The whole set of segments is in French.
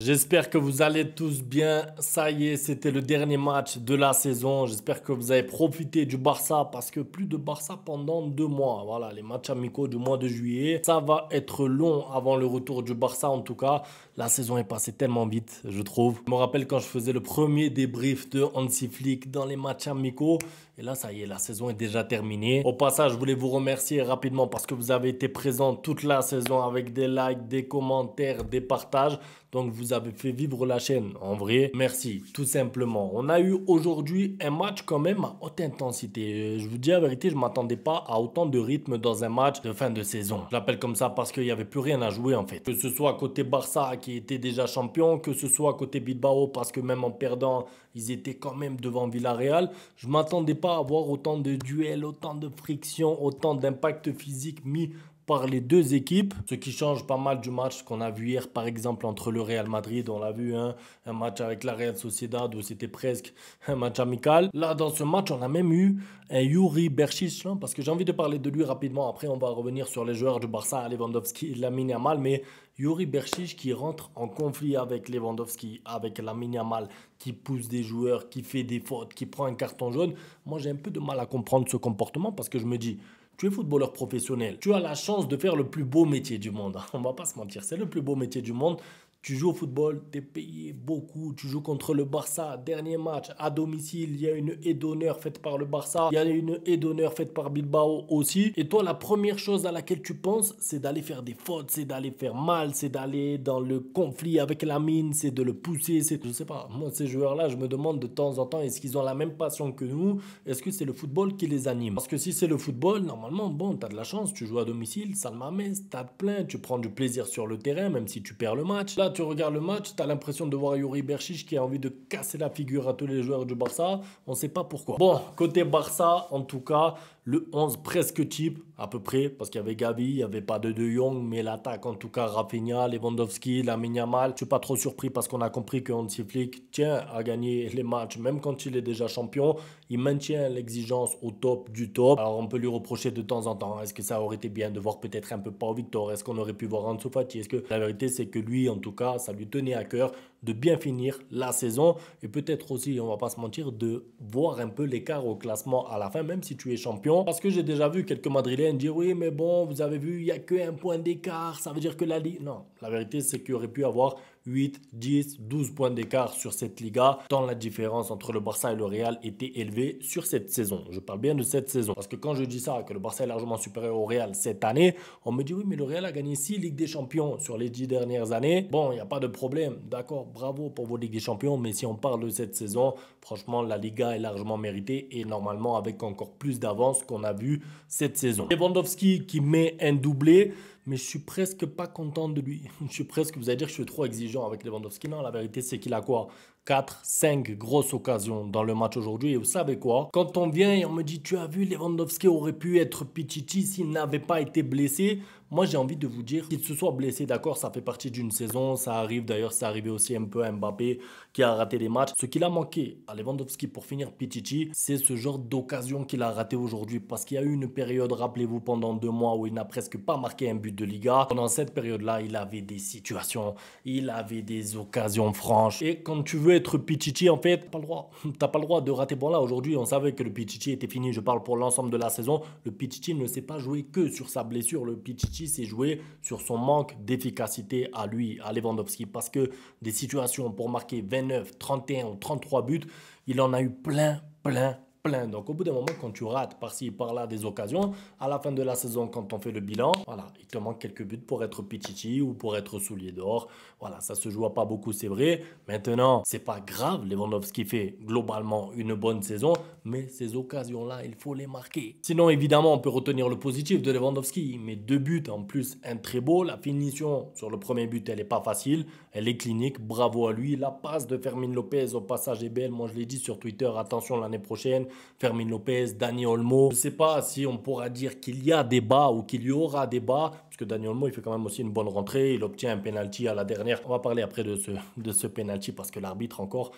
J'espère que vous allez tous bien. Ça y est, c'était le dernier match de la saison. J'espère que vous avez profité du Barça parce que plus de Barça pendant 2 mois. Voilà, les matchs amicaux du mois de juillet. Ça va être long avant le retour du Barça en tout cas. La saison est passée tellement vite, je trouve. Je me rappelle quand je faisais le premier débrief de Hansi Flick dans les matchs amicaux. Et là, ça y est, la saison est déjà terminée. Au passage, je voulais vous remercier rapidement parce que vous avez été présents toute la saison avec des likes, des commentaires, des partages. Donc, vous avez fait vivre la chaîne. En vrai, merci, tout simplement. On a eu aujourd'hui un match quand même à haute intensité. Je vous dis la vérité, je ne m'attendais pas à autant de rythme dans un match de fin de saison. Je l'appelle comme ça parce qu'il n'y avait plus rien à jouer en fait. Que ce soit côté Barça qui était déjà champion, que ce soit côté Bilbao parce que même en perdant, ils étaient quand même devant Villarreal. Je ne m'attendais pas à avoir autant de duels, autant de frictions, autant d'impact physique mis par les deux équipes, ce qui change pas mal du match qu'on a vu hier par exemple entre le Real Madrid, on l'a vu, hein, un match avec la Real Sociedad où c'était presque un match amical. Là dans ce match on a même eu un Yuri Berchiche, hein, parce que j'ai envie de parler de lui rapidement, après on va revenir sur les joueurs du Barça, Lewandowski, Lamine Yamal, mais Yuri Berchiche qui rentre en conflit avec Lewandowski, avec Lamine Yamal, qui pousse des joueurs, qui fait des fautes, qui prend un carton jaune. Moi j'ai un peu de mal à comprendre ce comportement parce que je me dis, tu es footballeur professionnel. Tu as la chance de faire le plus beau métier du monde. On va pas se mentir, c'est le plus beau métier du monde. Tu joues au football, tu es payé beaucoup. Tu joues contre le Barça. Dernier match à domicile, il y a une haie d'honneur faite par le Barça. Il y a une haie d'honneur faite par Bilbao aussi. Et toi, la première chose à laquelle tu penses, c'est d'aller faire des fautes, c'est d'aller faire mal, c'est d'aller dans le conflit avec la mine, c'est de le pousser. Je sais pas, moi, ces joueurs-là, je me demande de temps en temps, est-ce qu'ils ont la même passion que nous? Est-ce que c'est le football qui les anime? Parce que si c'est le football, normalement, bon, tu as de la chance, tu joues à domicile, San Mamés, stade plein, tu prends du plaisir sur le terrain, même si tu perds le match. Là, tu regardes le match, tu as l'impression de voir Yuri Berchiche qui a envie de casser la figure à tous les joueurs du Barça. On ne sait pas pourquoi. Bon, côté Barça, en tout cas, le 11 presque type, à peu près, parce qu'il y avait Gavi, il n'y avait pas de Jong, mais l'attaque, en tout cas, Rafinha, Lewandowski, Lamine Yamal. Je suis pas trop surpris parce qu'on a compris que Hansi Flick tient à gagner les matchs, même quand il est déjà champion. Il maintient l'exigence au top du top. Alors, on peut lui reprocher de temps en temps. Est-ce que ça aurait été bien de voir peut-être un peu Pau Victor? Est-ce qu'on aurait pu voir Ansu Fati? Est-ce que la vérité, c'est que lui, en tout cas, ça lui tenait à cœur de bien finir la saison et peut-être aussi, on va pas se mentir, de voir un peu l'écart au classement à la fin, même si tu es champion. Parce que j'ai déjà vu quelques Madrilènes dire oui, mais bon, vous avez vu, il n'y a qu'un point d'écart, ça veut dire que la Ligue. Non, la vérité, c'est qu'il aurait pu avoir 8, 10, 12 points d'écart sur cette Liga, tant la différence entre le Barça et le Real était élevée sur cette saison. Je parle bien de cette saison. Parce que quand je dis ça, que le Barça est largement supérieur au Real cette année, on me dit oui, mais le Real a gagné 6 Ligues des Champions sur les 10 dernières années. Bon, il n'y a pas de problème. D'accord, bravo pour vos Ligues des Champions, mais si on parle de cette saison, franchement, la Liga est largement méritée et normalement avec encore plus d'avance qu'on a vu cette saison. Lewandowski qui met un doublé, mais je suis presque pas content de lui. Je suis presque, vous allez dire que je suis trop exigeant avec Lewandowski. Non, la vérité, c'est qu'il a quoi? 4, 5 grosses occasions dans le match aujourd'hui. Et vous savez quoi? Quand on vient et on me dit, tu as vu, Lewandowski aurait pu être Pichichi s'il n'avait pas été blessé. Moi, j'ai envie de vous dire qu'il se soit blessé, d'accord, ça fait partie d'une saison. Ça arrive d'ailleurs, c'est arrivé aussi un peu à Mbappé qui a raté des matchs. Ce qu'il a manqué à Lewandowski pour finir Pichichi, c'est ce genre d'occasion qu'il a raté aujourd'hui. Parce qu'il y a eu une période, rappelez-vous, pendant 2 mois où il n'a presque pas marqué un but de Liga. Pendant cette période-là, il avait des situations, il avait des occasions franches. Et quand tu veux être Pichichi, en fait, t'as pas le droit de rater. Bon là, aujourd'hui, on savait que le Pichichi était fini. Je parle pour l'ensemble de la saison. Le Pichichi ne s'est pas joué que sur sa blessure. Le Pichichi s'est joué sur son manque d'efficacité à lui, à Lewandowski. Parce que des situations pour marquer 29, 31 ou 33 buts, il en a eu plein, plein, plein. Donc au bout d'un moment, quand tu rates par-ci, par-là des occasions, à la fin de la saison, quand on fait le bilan, voilà, il te manque quelques buts pour être Pichichi ou pour être soulier d'or. Voilà, ça se joue à pas beaucoup, c'est vrai. Maintenant, c'est pas grave, Lewandowski fait globalement une bonne saison, mais ces occasions-là, il faut les marquer. Sinon, évidemment, on peut retenir le positif de Lewandowski, mais 2 buts en plus, un très beau. La finition sur le premier but, elle est pas facile, elle est clinique, bravo à lui. La passe de Fermin Lopez au passage est belle, moi je l'ai dit sur Twitter, attention l'année prochaine, Fermin Lopez, Dani Olmo. Je ne sais pas si on pourra dire qu'il y a débat ou qu'il y aura débat, parce que Dani Olmo, il fait quand même aussi une bonne rentrée. Il obtient un penalty à la dernière. On va parler après de ce penalty parce que l'arbitre encore,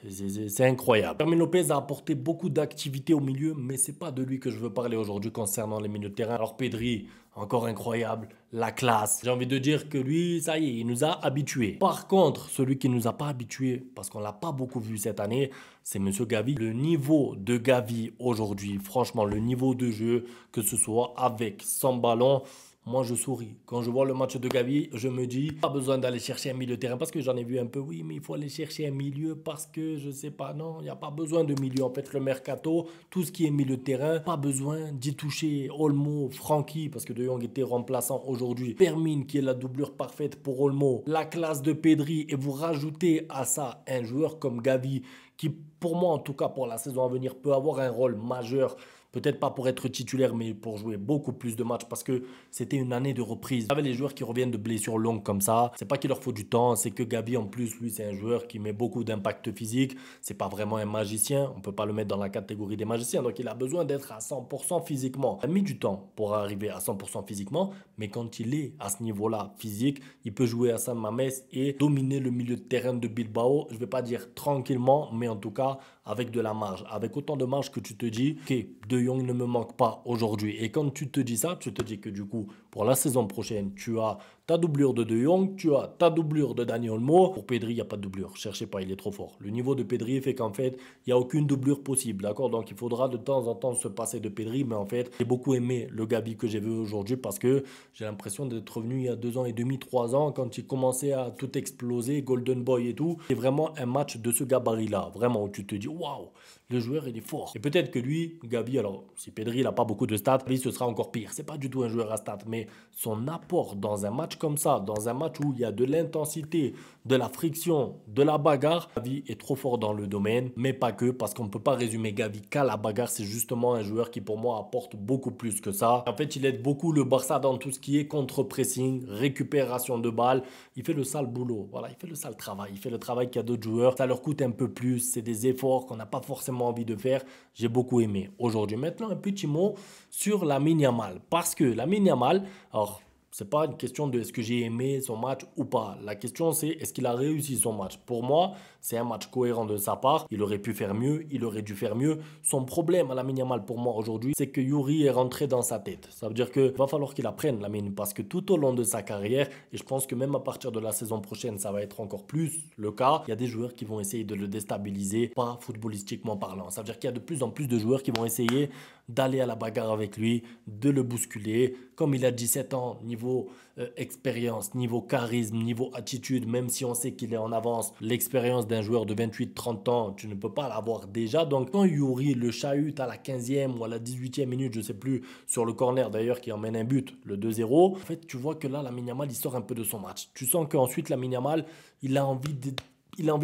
c'est incroyable. Fermin Lopez a apporté beaucoup d'activité au milieu, mais c'est pas de lui que je veux parler aujourd'hui concernant les milieux de terrain. Alors Pedri, encore incroyable, la classe. J'ai envie de dire que lui, ça y est, il nous a habitués. Par contre, celui qui nous a pas habitués, parce qu'on l'a pas beaucoup vu cette année, c'est Monsieur Gavi. Le niveau de Gavi aujourd'hui, franchement, le niveau de jeu, que ce soit avec, sans ballon, moi, je souris. Quand je vois le match de Gavi, je me dis, pas besoin d'aller chercher un milieu de terrain parce que j'en ai vu un peu. Oui, mais il faut aller chercher un milieu parce que je sais pas. Non, il n'y a pas besoin de milieu. En fait, le mercato, tout ce qui est milieu de terrain, pas besoin d'y toucher. Olmo, Francky, parce que De Jong était remplaçant aujourd'hui. Fermin, qui est la doublure parfaite pour Olmo. La classe de Pedri. Et vous rajoutez à ça un joueur comme Gavi, qui, pour moi, en tout cas pour la saison à venir, peut avoir un rôle majeur. Peut-être pas pour être titulaire, mais pour jouer beaucoup plus de matchs parce que c'était une année de reprise. Vous savez, les joueurs qui reviennent de blessures longues comme ça, c'est pas qu'il leur faut du temps, c'est que Gavi en plus, lui, c'est un joueur qui met beaucoup d'impact physique. C'est pas vraiment un magicien, on peut pas le mettre dans la catégorie des magiciens, donc il a besoin d'être à 100% physiquement. Il a mis du temps pour arriver à 100% physiquement, mais quand il est à ce niveau-là physique, il peut jouer à San Mamés et dominer le milieu de terrain de Bilbao. Je vais pas dire tranquillement, mais en tout cas avec de la marge, avec autant de marge que tu te dis, ok, De Jong ne me manque pas aujourd'hui. Et quand tu te dis ça, tu te dis que du coup, pour la saison prochaine, tu as ta doublure de De Jong, tu as ta doublure de Dani Olmo. Pour Pedri, il n'y a pas de doublure. Cherchez pas, il est trop fort. Le niveau de Pedri fait qu'en fait, il n'y a aucune doublure possible. D'accord? Donc, il faudra de temps en temps se passer de Pedri. Mais en fait, j'ai beaucoup aimé le Gavi que j'ai vu aujourd'hui parce que j'ai l'impression d'être revenu il y a 2 ans et demi, 3 ans, quand il commençait à tout exploser, Golden Boy et tout. C'est vraiment un match de ce gabarit-là. Vraiment, où tu te dis, waouh, le joueur, il est fort. Et peut-être que lui, Gavi, alors, si Pedri, il n'a pas beaucoup de stats, lui, ce sera encore pire. C'est pas du tout un joueur à stats, mais son apport dans un match comme ça, dans un match où il y a de l'intensité, de la friction, de la bagarre, Gavi est trop fort dans le domaine, mais pas que, parce qu'on ne peut pas résumer Gavi qu'à la bagarre. C'est justement un joueur qui, pour moi, apporte beaucoup plus que ça. En fait, il aide beaucoup le Barça dans tout ce qui est contre-pressing, récupération de balles. Il fait le sale boulot. Voilà, il fait le sale travail. Il fait le travail qu'il y a d'autres joueurs. Ça leur coûte un peu plus. C'est des efforts qu'on n'a pas forcément envie de faire. J'ai beaucoup aimé aujourd'hui. Maintenant, un petit mot sur Lamine Yamal. Parce que Lamine Yamal, alors, c'est pas une question de est-ce que j'ai aimé son match ou pas. La question c'est est-ce qu'il a réussi son match. Pour moi, c'est un match cohérent de sa part. Il aurait pu faire mieux, il aurait dû faire mieux. Son problème à Lamine Yamal pour moi aujourd'hui, c'est que Youri est rentré dans sa tête. Ça veut dire qu'il va falloir qu'il apprenne Lamine parce que tout au long de sa carrière, et je pense que même à partir de la saison prochaine, ça va être encore plus le cas, il y a des joueurs qui vont essayer de le déstabiliser, pas footballistiquement parlant. Ça veut dire qu'il y a de plus en plus de joueurs qui vont essayer d'aller à la bagarre avec lui, de le bousculer. Comme il a 17 ans, niveau expérience, niveau charisme, niveau attitude, même si on sait qu'il est en avance, l'expérience d'un joueur de 28-30 ans, tu ne peux pas l'avoir déjà. Donc quand Youri le chahute à la 15e ou à la 18e minute, je ne sais plus, sur le corner d'ailleurs qui emmène un but, le 2-0, en fait tu vois que là, Lamine Yamal, il sort un peu de son match. Tu sens qu'ensuite, Lamine Yamal, il a envie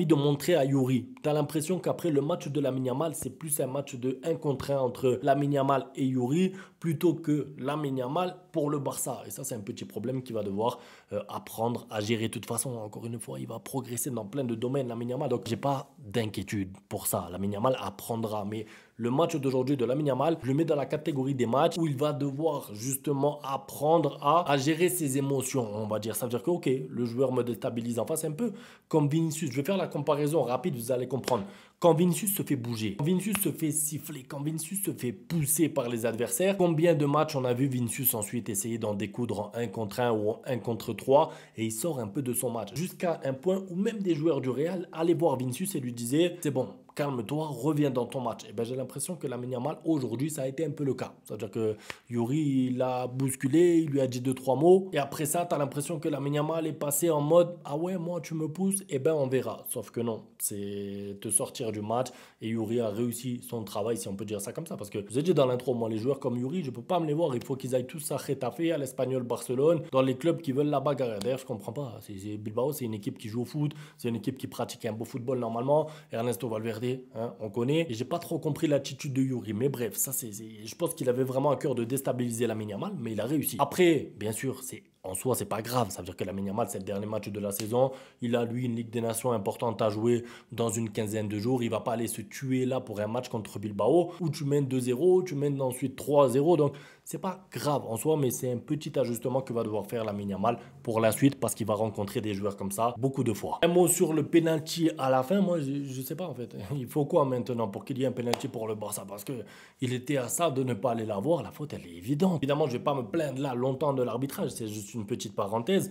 de montrer à Youri. Tu as l'impression qu'après le match de Lamine Yamal, c'est plus un match de 1 contre 1 entre Lamine Yamal et Youri plutôt que Lamine Yamal pour le Barça. Et ça, c'est un petit problème qu'il va devoir apprendre à gérer. De toute façon, encore une fois, il va progresser dans plein de domaines, Lamine Yamal. Donc, j'ai pas d'inquiétude pour ça. Lamine Yamal apprendra. Mais le match d'aujourd'hui de Lamine Yamal, je le mets dans la catégorie des matchs où il va devoir justement apprendre à gérer ses émotions, on va dire. Ça veut dire que, ok, le joueur me déstabilise en face un peu comme Vinicius. Je vais faire la comparaison rapide, vous allez comprendre. Quand Vinicius se fait bouger, quand Vinicius se fait siffler, quand Vinicius se fait pousser par les adversaires, combien de matchs on a vu Vinicius ensuite essayer d'en découdre en 1 contre 1 ou en 1 contre 3 et il sort un peu de son match. Jusqu'à un point où même des joueurs du Real allaient voir Vinicius et lui disaient « c'est bon, calme-toi, reviens dans ton match ». Et ben j'ai l'impression que Lamine Yamal, aujourd'hui, ça a été un peu le cas. C'est-à-dire que Youri, il l'a bousculé, il lui a dit 2-3 mots. Et après ça, tu as l'impression que Lamine Yamal est passé en mode « ah ouais, moi, tu me pousses, et ben on verra ». Sauf que non, c'est te sortir du match. Et Youri a réussi son travail, si on peut dire ça comme ça. Parce que je vous ai dit dans l'intro, moi, les joueurs comme Youri, je ne peux pas me les voir. Il faut qu'ils aillent tous à Getafe, à l'Espagnol Barcelone, dans les clubs qui veulent la bagarre. D'ailleurs, je ne comprends pas. Bilbao, c'est une équipe qui joue au foot, c'est une équipe qui pratique un beau football normalement. Ernesto Valverde, hein, on connaît. Et j'ai pas trop compris l'attitude de Youri. Mais bref, ça, je pense qu'il avait vraiment à cœur de déstabiliser Lamine Yamal, mais il a réussi. Après, bien sûr, en soi, c'est pas grave. Ça veut dire que Lamine Yamal, c'est le dernier match de la saison. Il a, lui, une Ligue des Nations importante à jouer dans une quinzaine de jours. Il va pas aller se tuer là pour un match contre Bilbao où tu mènes 2-0, tu mènes ensuite 3-0. Donc, c'est pas grave en soi, mais c'est un petit ajustement que va devoir faire Lamine Yamal pour la suite parce qu'il va rencontrer des joueurs comme ça beaucoup de fois. Un mot sur le penalty à la fin, moi je sais pas en fait. Il faut quoi maintenant pour qu'il y ait un penalty pour le Barça? Parce que il était à ça de ne pas aller la voir, la faute elle est évidente. Évidemment, je vais pas me plaindre là longtemps de l'arbitrage, c'est juste une petite parenthèse.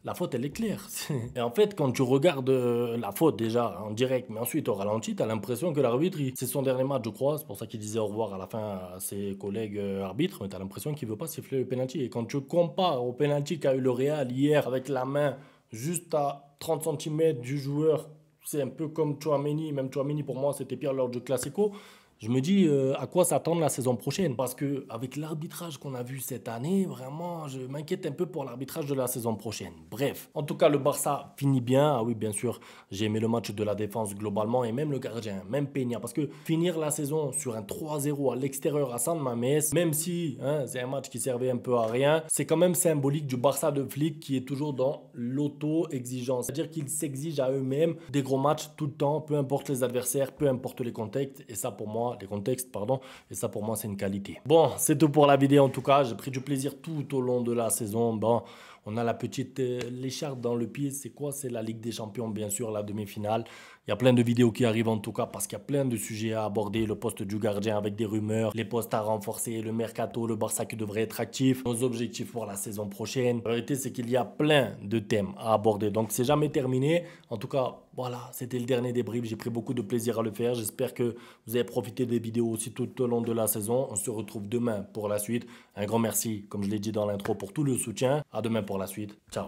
La faute, elle est claire. Et en fait, quand tu regardes la faute déjà en direct, mais ensuite au ralenti, tu as l'impression que l'arbitre, c'est son dernier match, je crois. C'est pour ça qu'il disait au revoir à la fin à ses collègues arbitres. Mais tu as l'impression qu'il veut pas siffler le penalty. Et quand tu compares au penalty qu'a eu le Real hier avec la main juste à 30 cm du joueur, c'est un peu comme Tchouaméni. Même Tchouaméni, pour moi, c'était pire lors du Classico. Je me dis à quoi s'attendre la saison prochaine. Parce que avec l'arbitrage qu'on a vu cette année, vraiment, je m'inquiète un peu pour l'arbitrage de la saison prochaine. Bref, en tout cas, le Barça finit bien. Ah oui, bien sûr, j'ai aimé le match de la défense globalement et même le gardien, même Peña. Parce que finir la saison sur un 3-0 à l'extérieur à San Mamés, même si c'est un match qui servait un peu à rien, c'est quand même symbolique du Barça de Flick qui est toujours dans l'auto-exigence. C'est-à-dire qu'ils s'exigent à eux-mêmes des gros matchs tout le temps, peu importe les adversaires, peu importe les contextes. Et ça, pour moi, les contextes, pardon, et ça pour moi c'est une qualité. Bon, c'est tout pour la vidéo en tout cas, j'ai pris du plaisir tout au long de la saison. Bon, on a la petite l'écharpe dans le pied, c'est quoi? C'est la Ligue des Champions bien sûr, la demi-finale. Il y a plein de vidéos qui arrivent en tout cas parce qu'il y a plein de sujets à aborder. Le poste du gardien avec des rumeurs, les postes à renforcer, le mercato, le Barça qui devrait être actif, nos objectifs pour la saison prochaine. La vérité c'est qu'il y a plein de thèmes à aborder, donc c'est jamais terminé. En tout cas, voilà, c'était le dernier débrief. J'ai pris beaucoup de plaisir à le faire. J'espère que vous avez profité des vidéos aussi tout au long de la saison. On se retrouve demain pour la suite. Un grand merci, comme je l'ai dit dans l'intro, pour tout le soutien. À demain pour la suite. Ciao.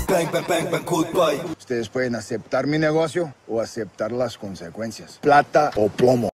Bang, bang, bang, bang, goodbye. Ustedes pueden aceptar mi negocio o aceptar las consecuencias. Plata o plomo.